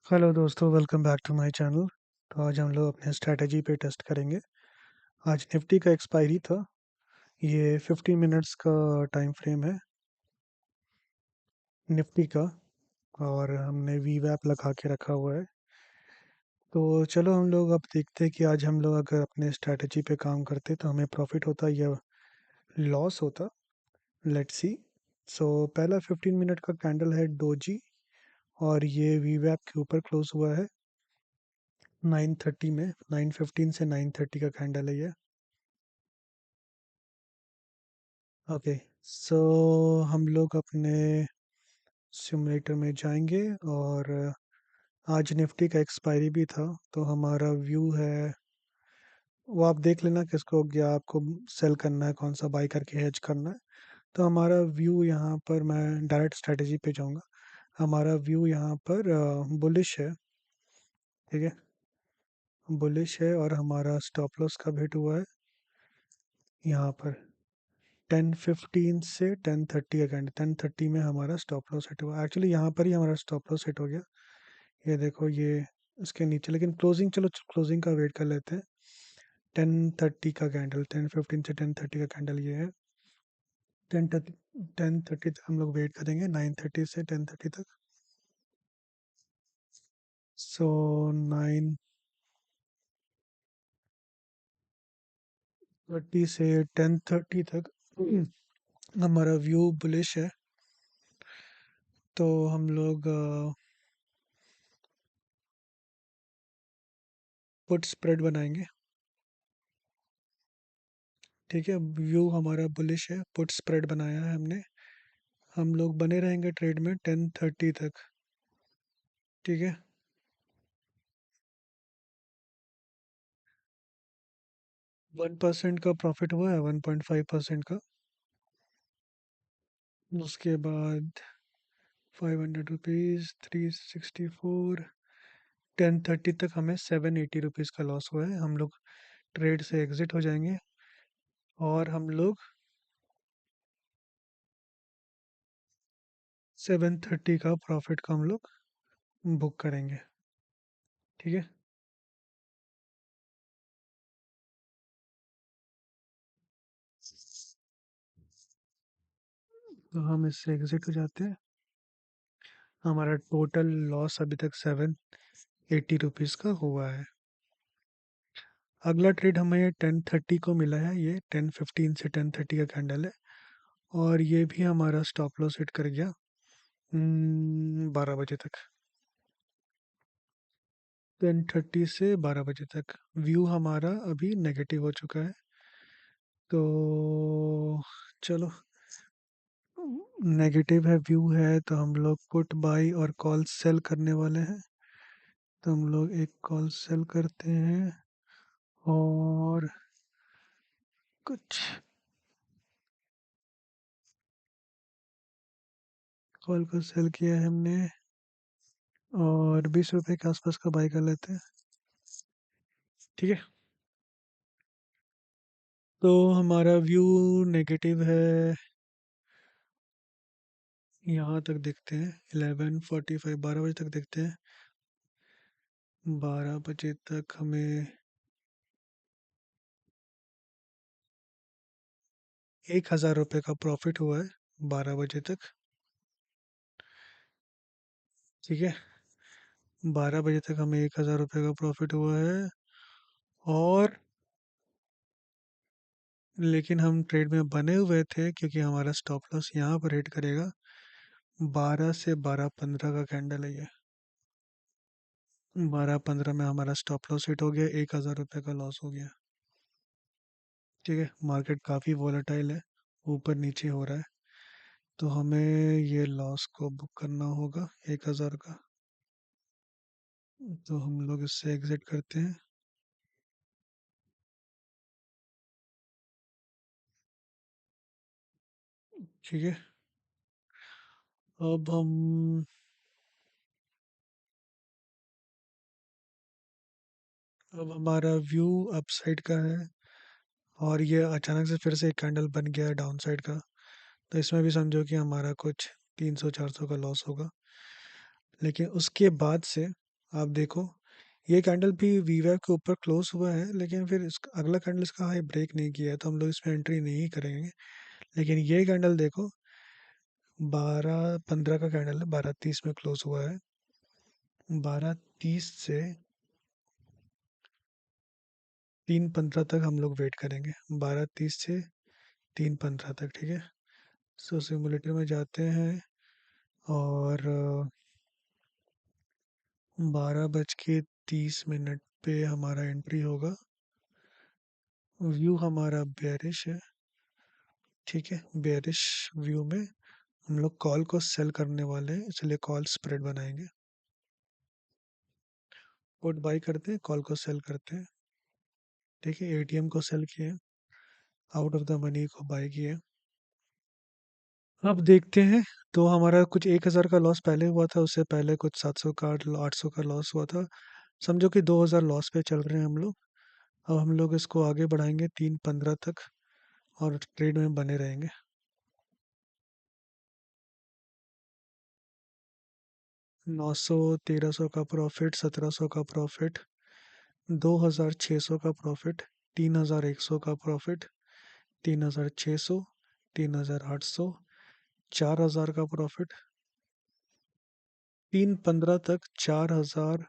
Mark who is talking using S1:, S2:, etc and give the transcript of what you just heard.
S1: Hello दोस्तों, welcome back to my channel. तो आज हम लोग अपने स्ट्रैटेजी पे टेस्ट करेंगे। आज निफ्टी का एक्सपायरी था। ये 50 मिनट्स का टाइम फ्रेम है निफ्टी का। और हमने वी वैप लगा के रखा हुआ है। तो चलो हम लोग अब देखते हैं कि आज हम लोग अगर अपने स्ट्रैटेजी पे काम करते तो हमें प्रॉफिट होता या लॉस होता। Let's see. सो पहला 15 मिनट का कैंडल है डोजी। और ये वी वैप के ऊपर क्लोज हुआ है 9:30 में। 9:15 से 9:30 का कैंडल है ये। ओके। सो हम लोग अपने सिमुलेटर में जाएंगे। और आज निफ्टी का एक्सपायरी भी था तो हमारा व्यू है वो आप देख लेना किसको क्या आपको सेल करना है, कौन सा बाई करके हेज करना है। तो हमारा व्यू यहाँ पर मैं डायरेक्ट स्ट्रेटजी पे जाऊँगा। हमारा व्यू यहाँ पर बुलिश है। ठीक है, बुलिश है और हमारा स्टॉप लॉस कब हिट हुआ है यहाँ पर 10:15 से 10:30 का कैंडल। 10:30 में हमारा स्टॉप लॉस हिट हुआ। एक्चुअली यहाँ पर ही हमारा स्टॉप लॉस हिट हो गया। ये देखो ये इसके नीचे, लेकिन क्लोजिंग, चलो क्लोजिंग का वेट कर लेते हैं। 10:30 का कैंडल, 10:15 से 10:30 का कैंडल ये है। 10:30 तक हम लोग वेट करेंगे, 9:30 से 10:30 तक। सो 9:30 से 10:30 तक हमारा व्यू बुलिश है। तो हम लोग पुट स्प्रेड बनाएंगे। ठीक है, व्यू हमारा बुलिश है, पुट स्प्रेड बनाया है हमने। हम लोग बने रहेंगे ट्रेड में 10:30 तक। ठीक है। 1% का प्रॉफिट हुआ है, 1.5% का। उसके बाद 500 रुपीज़, 364। 10:30 तक हमें 780 रुपीज़ का लॉस हुआ है। हम लोग ट्रेड से एग्जिट हो जाएंगे और हम लोग 7:30 का प्रॉफिट का हम लोग बुक करेंगे। ठीक है। तो हम इससे एग्जिट हो जाते हैं। हमारा टोटल लॉस अभी तक 780 रुपीज़ का हुआ है। अगला ट्रेड हमें 10:30 को मिला है। ये 10:15 से 10:30 का कैंडल है। और ये भी हमारा स्टॉप लॉस हिट कर गया 12 बजे तक। 10:30 से 12 बजे तक व्यू हमारा अभी नेगेटिव हो चुका है। तो चलो, नेगेटिव है, व्यू है, तो हम लोग पुट बाई और कॉल सेल करने वाले हैं। तो हम लोग एक कॉल सेल करते हैं और कुछ कॉल को सेल किया है हमने। और 20 रुपए के आसपास का बाई कर लेते हैं। ठीक है। तो हमारा व्यू नेगेटिव है। यहाँ तक देखते हैं 11:45, 12 बजे तक देखते हैं। 12 बजे तक हमें 1,000 रुपये का प्रॉफिट हुआ है 12 बजे तक। ठीक है, 12 बजे तक हमें 1,000 रुपये का प्रॉफिट हुआ है। और लेकिन हम ट्रेड में बने हुए थे क्योंकि हमारा स्टॉप लॉस यहाँ पर हिट करेगा 12 से 12:15 का कैंडल है ये। 12:15 में हमारा स्टॉप लॉस हिट हो गया, 1,000 रुपये का लॉस हो गया। ठीक है, मार्केट काफ़ी वॉलेटाइल है, ऊपर नीचे हो रहा है। तो हमें ये लॉस को बुक करना होगा 1,000 का। तो हम लोग इससे एग्जिट करते हैं। ठीक है। अब हम अब हमारा व्यू अपसाइड का है। और ये अचानक से फिर से एक कैंडल बन गया है डाउन साइड का। तो इसमें भी समझो कि हमारा कुछ 300-400 का लॉस होगा। लेकिन उसके बाद से आप देखो, ये कैंडल भी वीवैप के ऊपर क्लोज हुआ है, लेकिन फिर इसका अगला कैंडल इसका हाई ब्रेक नहीं किया है, तो हम लोग इसमें एंट्री नहीं करेंगे। लेकिन ये कैंडल देखो, 12:15 का कैंडल है, 12:30 में क्लोज हुआ है। 12:30 से 3:15 तक हम लोग वेट करेंगे। 12:30 से 3:15 तक, ठीक है। सो सिमुलेटर में जाते हैं और 12:30 पे हमारा एंट्री होगा। व्यू हमारा बेयरिश है, ठीक है। बेयरिश व्यू में हम लोग कॉल को सेल करने वाले हैं, इसलिए कॉल स्प्रेड बनाएंगे। पुट बाई करते हैं, कॉल को सेल करते हैं, ठीक है। एटीएम को सेल किए, आउट ऑफ द मनी को बाई किए। अब देखते हैं। तो हमारा कुछ 1,000 का लॉस पहले हुआ था, उससे पहले कुछ 700 का 800 का लॉस हुआ था। समझो कि 2,000 लॉस पे चल रहे हैं हम लोग। अब हम लोग इसको आगे बढ़ाएंगे 3:15 तक और ट्रेड में बने रहेंगे। 900, 1,300 का प्रॉफिट, 1,700 का प्रॉफिट, 2,600 का प्रॉफिट, 3,100 का प्रॉफिट, 3,600, 3,800, 4,000 का प्रॉफिट, 3:15 तक 4,000